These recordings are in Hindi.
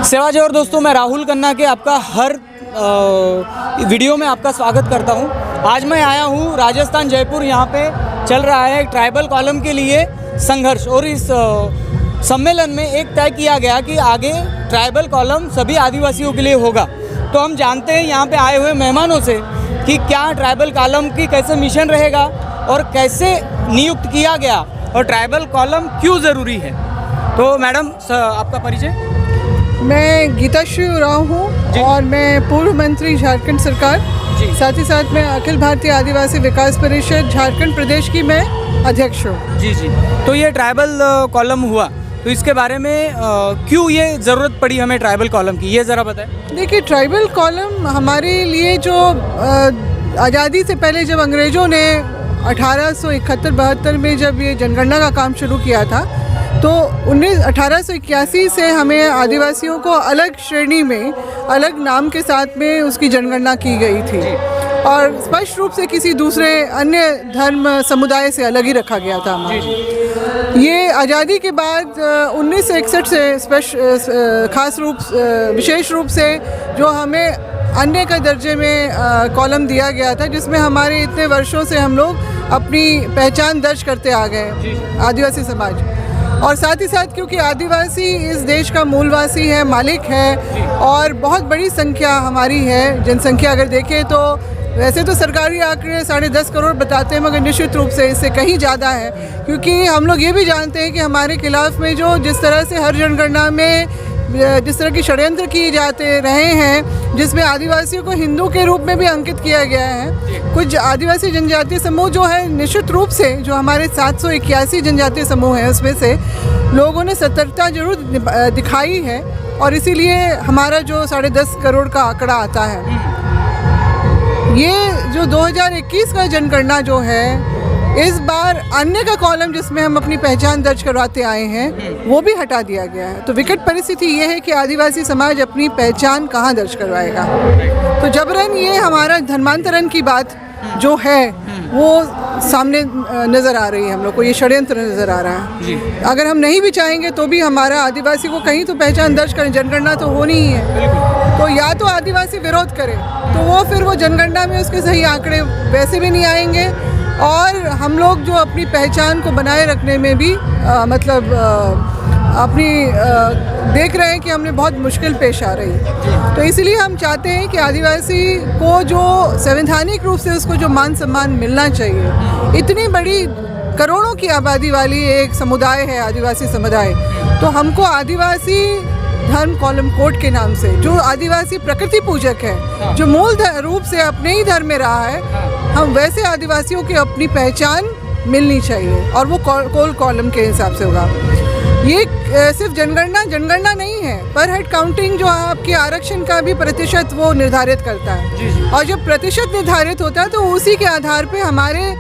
सेवाजी और दोस्तों, मैं राहुल खन्ना के आपका हर वीडियो में आपका स्वागत करता हूं। आज मैं आया हूं राजस्थान जयपुर। यहां पे चल रहा है ट्राइबल कॉलम के लिए संघर्ष, और इस सम्मेलन में एक तय किया गया कि आगे ट्राइबल कॉलम सभी आदिवासियों के लिए होगा। तो हम जानते हैं यहां पे आए हुए मेहमानों से कि क्या ट्राइबल कॉलम की कैसे मिशन रहेगा और कैसे नियुक्त किया गया और ट्राइबल कॉलम क्यों ज़रूरी है। तो मैडम, आपका परिचय। मैं गीताश्री उरांव हूँ और मैं पूर्व मंत्री झारखंड सरकार, साथ ही साथ मैं अखिल भारतीय आदिवासी विकास परिषद झारखंड प्रदेश की मैं अध्यक्ष हूँ। जी। तो ये ट्राइबल कॉलम हुआ, तो इसके बारे में क्यों ये ज़रूरत पड़ी हमें ट्राइबल कॉलम की, ये ज़रा बताएं। देखिए, ट्राइबल कॉलम हमारे लिए जो आज़ादी से पहले जब अंग्रेज़ों ने 1871-72 में जब ये जनगणना का काम शुरू किया था, तो 1881 से हमें आदिवासियों को अलग श्रेणी में अलग नाम के साथ में उसकी जनगणना की गई थी और स्पष्ट रूप से किसी दूसरे अन्य धर्म समुदाय से अलग ही रखा गया था हमारा। ये आज़ादी के बाद 1961 से विशेष रूप से जो हमें अन्य का दर्जे में कॉलम दिया गया था, जिसमें हमारे इतने वर्षों से हम लोग अपनी पहचान दर्ज करते आ गए आदिवासी समाज। और साथ ही साथ क्योंकि आदिवासी इस देश का मूलवासी है, मालिक है, और बहुत बड़ी संख्या हमारी है। जनसंख्या अगर देखें तो वैसे तो सरकारी आंकड़े 10.5 करोड़ बताते हैं, मगर निश्चित रूप से इससे कहीं ज़्यादा है, क्योंकि हम लोग ये भी जानते हैं कि हमारे खिलाफ में जिस तरह से हर जनगणना में जिस तरह की षड्यंत्र किए जाते रहे हैं, जिसमें आदिवासियों को हिंदू के रूप में भी अंकित किया गया है। कुछ आदिवासी जनजातीय समूह जो है, निश्चित रूप से जो हमारे 781 जनजातीय समूह हैं, उसमें से लोगों ने सतर्कता जरूर दिखाई है, और इसीलिए हमारा जो 10.5 करोड़ का आंकड़ा आता है। ये जो 2021 का जनगणना जो है, इस बार अन्य का कॉलम जिसमें हम अपनी पहचान दर्ज करवाते आए हैं, वो भी हटा दिया गया है। तो विकट परिस्थिति ये है कि आदिवासी समाज अपनी पहचान कहाँ दर्ज करवाएगा। तो जबरन ये हमारा धर्मांतरण की बात जो है वो सामने नज़र आ रही है, हम लोग को ये षड्यंत्र नज़र आ रहा है। अगर हम नहीं भी चाहेंगे तो भी हमारा आदिवासी को कहीं तो पहचान दर्ज करें, जनगणना तो होनी ही है। तो या तो आदिवासी विरोध करे तो फिर वो जनगणना में उसके सही आंकड़े वैसे भी नहीं आएंगे, और हम लोग जो अपनी पहचान को बनाए रखने में भी देख रहे हैं कि हमने बहुत मुश्किल पेश आ रही है। तो इसलिए हम चाहते हैं कि आदिवासी को जो संवैधानिक रूप से उसको जो मान सम्मान मिलना चाहिए। इतनी बड़ी करोड़ों की आबादी वाली एक समुदाय है आदिवासी समुदाय, तो हमको आदिवासी धर्म कॉलम कोड के नाम से, जो आदिवासी प्रकृति पूजक है, जो मूल रूप से अपने ही धर्म में रहा है, हम वैसे आदिवासियों की अपनी पहचान मिलनी चाहिए, और वो कोल कॉलम के हिसाब से होगा। ये सिर्फ जनगणना नहीं है, पर हेड काउंटिंग जो आपके आरक्षण का भी प्रतिशत वो निर्धारित करता है। और जब प्रतिशत निर्धारित होता है तो उसी के आधार पे हमारे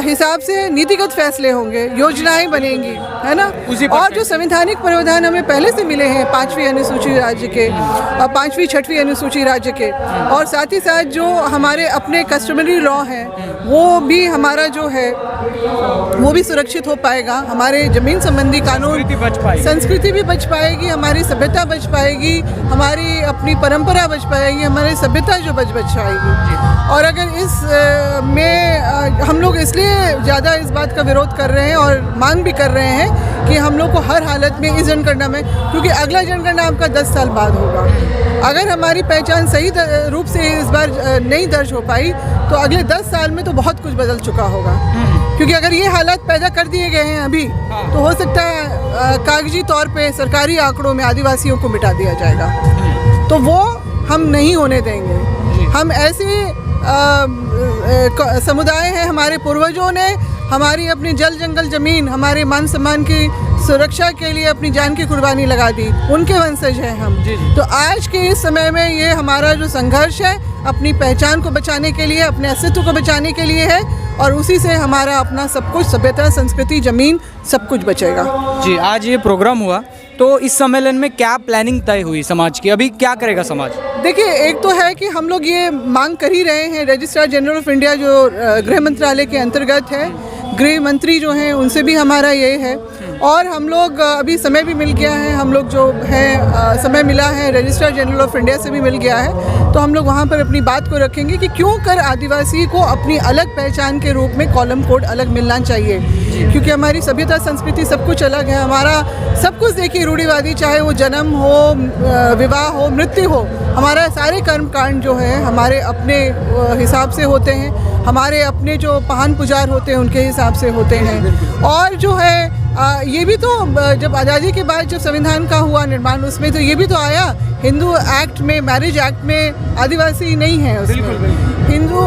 हिसाब से नीतिगत फैसले होंगे, योजनाएं बनेंगी, है ना। और जो संवैधानिक प्रावधान हमें पहले से मिले हैं 5वीं अनुसूची राज्य के और 5वीं 6वीं अनुसूची राज्य के, और साथ ही साथ जो हमारे अपने कस्टमरी लॉ हैं, वो भी हमारा जो है वो भी सुरक्षित हो पाएगा। हमारे ज़मीन संबंधी कानून, संस्कृति भी बच पाएगी, हमारी सभ्यता बच पाएगी, हमारी अपनी परंपरा बच पाएगी, हमारी सभ्यता जो बच पाएगी। और अगर इस में हम लोग इसलिए ज़्यादा इस बात का विरोध कर रहे हैं और मांग भी कर रहे हैं कि हम लोग को हर हालत में इस जनगणना में, क्योंकि अगला जनगणना आपका 10 साल बाद होगा, अगर हमारी पहचान सही रूप से इस बार नहीं दर्ज हो पाई तो अगले 10 साल में तो बहुत कुछ बदल चुका होगा। क्योंकि अगर ये हालात पैदा कर दिए गए हैं अभी, तो हो सकता है कागजी तौर पे सरकारी आंकड़ों में आदिवासियों को मिटा दिया जाएगा, तो वो हम नहीं होने देंगे। हम ऐसे समुदाय हैं, हमारे पूर्वजों ने हमारी अपनी जल जंगल ज़मीन, हमारे मान सम्मान की सुरक्षा के लिए अपनी जान की कुर्बानी लगा दी, उनके वंशज हैं हम। तो आज के इस समय में ये हमारा जो संघर्ष है अपनी पहचान को बचाने के लिए, अपने अस्तित्व को बचाने के लिए है, और उसी से हमारा अपना सब कुछ, सभ्यता, संस्कृति, ज़मीन, सब कुछ बचेगा। जी, आज ये प्रोग्राम हुआ, तो इस सम्मेलन में क्या प्लानिंग तय हुई समाज की, अभी क्या करेगा समाज? देखिए, एक तो है कि हम लोग ये मांग कर ही रहे हैं, रजिस्ट्रार जनरल ऑफ इंडिया जो गृह मंत्रालय के अंतर्गत है, गृह मंत्री जो हैं उनसे भी हमारा ये है, और हम लोग अभी समय भी मिल गया है, हम लोग जो है समय मिला है रजिस्ट्रार जनरल ऑफ इंडिया से भी मिल गया है, तो हम लोग वहाँ पर अपनी बात को रखेंगे कि क्यों कर आदिवासी को अपनी अलग पहचान के रूप में कॉलम कोड अलग मिलना चाहिए, क्योंकि हमारी सभ्यता संस्कृति सब कुछ अलग है। हमारा सब कुछ देखिए रूढ़िवादी, चाहे वो जन्म हो, विवाह हो, मृत्यु हो, हमारा सारे कर्म कांड जो है हमारे अपने हिसाब से होते हैं, हमारे अपने जो पहान पुजार होते हैं उनके हिसाब से होते हैं। और जो है ये भी तो जब आज़ादी के बाद जब संविधान का हुआ निर्माण, उसमें तो ये भी तो आया हिंदू एक्ट में, मैरिज एक्ट में आदिवासी नहीं है उसमें। हिंदू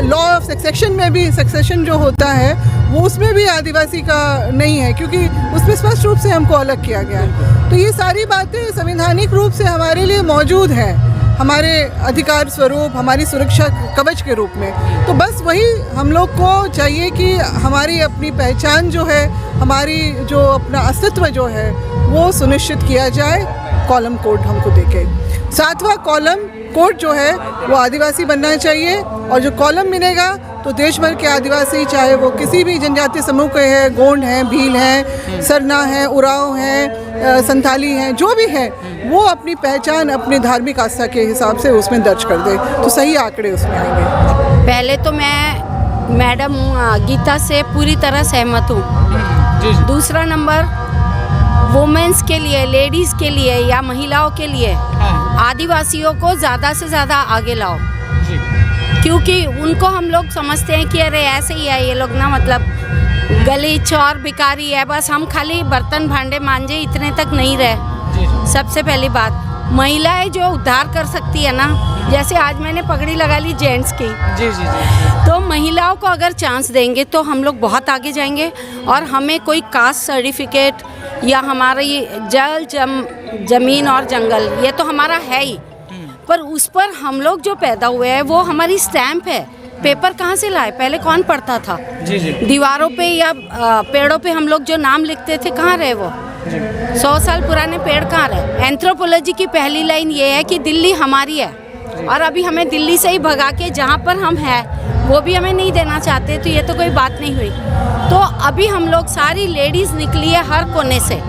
लॉ ऑफ सक्सेशन में भी सक्सेशन जो होता है वो उसमें भी आदिवासी का नहीं है, क्योंकि उसमें स्पष्ट रूप से हमको अलग किया गया है। तो ये सारी बातें संवैधानिक रूप से हमारे लिए मौजूद हैं, हमारे अधिकार स्वरूप, हमारी सुरक्षा कवच के रूप में। तो बस वही हम लोग को चाहिए कि हमारी अपनी पहचान जो है, हमारी जो अपना अस्तित्व जो है वो सुनिश्चित किया जाए कॉलम कोड हमको देके। 7वां कॉलम कोड जो है वो आदिवासी बनना चाहिए, और जो कॉलम मिलेगा तो देश भर के आदिवासी, चाहे वो किसी भी जनजातीय समूह के हैं, गोंड हैं, भील हैं, सरना हैं, उरांव हैं, संथाली हैं, जो भी है, वो अपनी पहचान अपनी धार्मिक आस्था के हिसाब से उसमें दर्ज कर दे, तो सही आंकड़े उसमें आएंगे। पहले तो मैं मैडम गीता से पूरी तरह सहमत हूँ। दूसरा नंबर, वुमेन्स के लिए, लेडीज़ के लिए या महिलाओं के लिए आदिवासियों को ज़्यादा से ज़्यादा आगे लाओ, क्योंकि उनको हम लोग समझते हैं कि अरे ऐसे ही है ये लोग ना, मतलब गली चौर भिखारी है, बस हम खाली बर्तन भांडे मांजे इतने तक नहीं रहे। सबसे पहली बात, महिलाएं जो उद्धार कर सकती है ना, जैसे आज मैंने पगड़ी लगा ली जेंट्स की, तो महिलाओं को अगर चांस देंगे तो हम लोग बहुत आगे जाएंगे। और हमें कोई कास्ट सर्टिफिकेट या हमारी जमीन और जंगल ये तो हमारा है ही, पर उस पर हम लोग जो पैदा हुए हैं वो हमारी स्टैम्प है। पेपर कहाँ से लाए, पहले कौन पढ़ता था? दीवारों पे या पेड़ों पे हम लोग जो नाम लिखते थे, कहाँ रहे वो? 100 साल पुराने पेड़ कहाँ रहे? एंथ्रोपोलॉजी की पहली लाइन ये है कि दिल्ली हमारी है, और अभी हमें दिल्ली से ही भगा के जहाँ पर हम हैं वो भी हमें नहीं देना चाहते, तो ये तो कोई बात नहीं हुई। तो अभी हम लोग सारी लेडीज़ निकली है हर कोने से,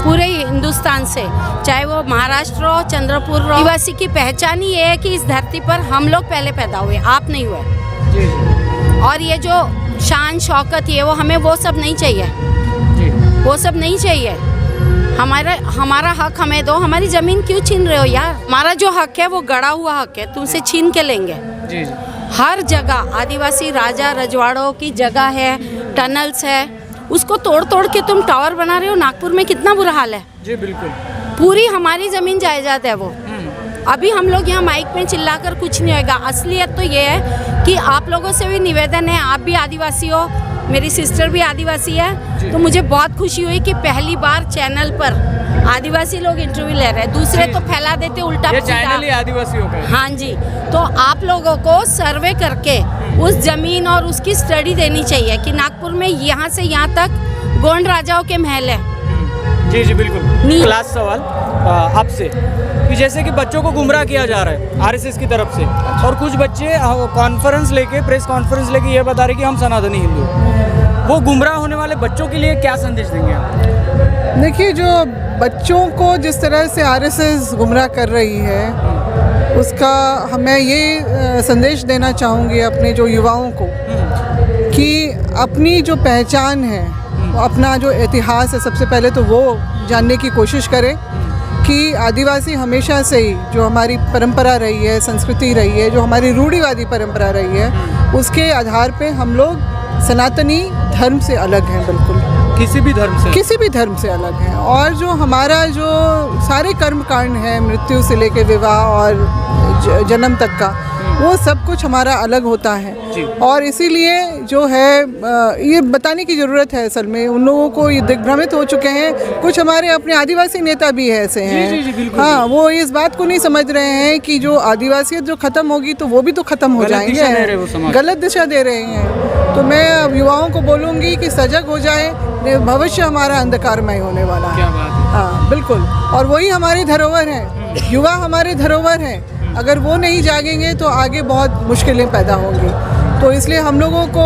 पूरे हिंदुस्तान से, चाहे वो महाराष्ट्र हो, चंद्रपुर हो। आदिवासी की पहचान ही ये है कि इस धरती पर हम लोग पहले पैदा हुए, आप नहीं हुए। और ये जो शान शौकत ये वो, हमें वो सब नहीं चाहिए, वो सब नहीं चाहिए। हमारा हक हमें दो। हमारी ज़मीन क्यों छीन रहे हो यार? हमारा जो हक है वो गड़ा हुआ हक है, तुमसे छीन के लेंगे। हर जगह आदिवासी राजा रजवाड़ों की जगह है, टनल्स है, उसको तोड़ तोड़ के तुम टावर बना रहे हो। नागपुर में कितना बुरा हाल है। जी बिल्कुल, पूरी हमारी ज़मीन जायदाद है वो। अभी हम लोग यहाँ माइक में चिल्लाकर कुछ नहीं होगा। असलियत तो ये है कि आप लोगों से भी निवेदन है, आप भी आदिवासी हो, मेरी सिस्टर भी आदिवासी है, तो मुझे बहुत खुशी हुई कि पहली बार चैनल पर आदिवासी लोग इंटरव्यू ले रहे हैं। दूसरे तो फैला देते उल्टा ये चैनल ही आदिवासियों का है। हाँ जी, तो आप लोगों को सर्वे करके उस जमीन और उसकी स्टडी देनी चाहिए कि नागपुर में यहाँ से यहाँ तक गोंड राजाओं के महल है। जी जी बिल्कुल। क्लास सवाल आपसे कि जैसे कि बच्चों को गुमराह किया जा रहा है आरएसएस की तरफ से, और कुछ बच्चे कॉन्फ्रेंस लेके, प्रेस कॉन्फ्रेंस लेके ये बता रहे कि हम सनातनी हिंदू, वो गुमराह होने वाले बच्चों के लिए क्या संदेश देंगे आप? देखिए, जो बच्चों को जिस तरह से आरएसएस गुमराह कर रही है, उसका मैं ये संदेश देना चाहूँगी अपने जो युवाओं को कि अपनी जो पहचान है, अपना जो इतिहास है, सबसे पहले तो वो जानने की कोशिश करें कि आदिवासी हमेशा से ही जो हमारी परंपरा रही है, संस्कृति रही है, जो हमारी रूढ़िवादी परंपरा रही है, उसके आधार पे हम लोग सनातनी धर्म से अलग हैं, बिल्कुल किसी भी धर्म से अलग हैं। और जो हमारा जो सारे कर्म कांड हैं, मृत्यु से लेकर विवाह और जन्म तक का, वो सब कुछ हमारा अलग होता है। और इसीलिए जो है ये बताने की ज़रूरत है। असल में उन लोगों को ये दिग्भ्रमित हो चुके हैं। कुछ हमारे अपने आदिवासी नेता भी ऐसे हैं, हाँ, वो इस बात को नहीं समझ रहे हैं कि जो आदिवासियत जो ख़त्म होगी तो वो भी तो ख़त्म हो जाएंगे, गलत दिशा दे रहे हैं। तो मैं अब युवाओं को बोलूँगी कि सजग हो जाए, भविष्य हमारा अंधकारमय होने वाला है। हाँ बिल्कुल, और वही हमारी धरोहर है, युवा हमारे धरोहर हैं। अगर वो नहीं जागेंगे तो आगे बहुत मुश्किलें पैदा होंगी। तो इसलिए हम लोगों को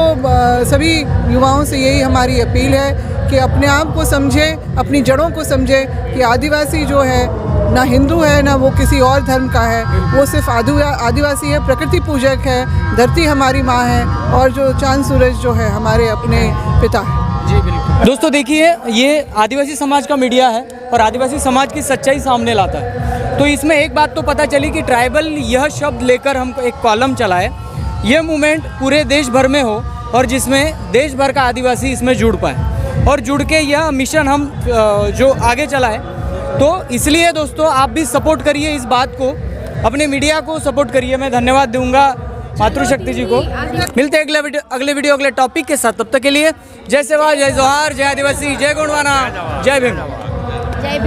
सभी युवाओं से यही हमारी अपील है कि अपने आप को समझे, अपनी जड़ों को समझे कि आदिवासी जो है ना हिंदू है ना वो किसी और धर्म का है, वो सिर्फ आदिवासी है, प्रकृति पूजक है, धरती हमारी माँ है और जो चांद सूरज जो है हमारे अपने पिता है। जी बिल्कुल। दोस्तों देखिए, ये आदिवासी समाज का मीडिया है और आदिवासी समाज की सच्चाई सामने लाता है। तो इसमें एक बात तो पता चली कि ट्राइबल यह शब्द लेकर हम एक कॉलम चलाए, ये मूवमेंट पूरे देश भर में हो और जिसमें देश भर का आदिवासी इसमें जुड़ पाए और जुड़ के यह मिशन हम जो आगे चलाए। तो इसलिए दोस्तों आप भी सपोर्ट करिए इस बात को, अपने मीडिया को सपोर्ट करिए। मैं धन्यवाद दूंगा मातृशक्ति जी को। मिलते हैं अगले वीडियो अगले टॉपिक के साथ। तब तक के लिए जय सेवा, जय जोहार, जय आदिवासी, जय गोंडवाना, जय भीम। जय भीम।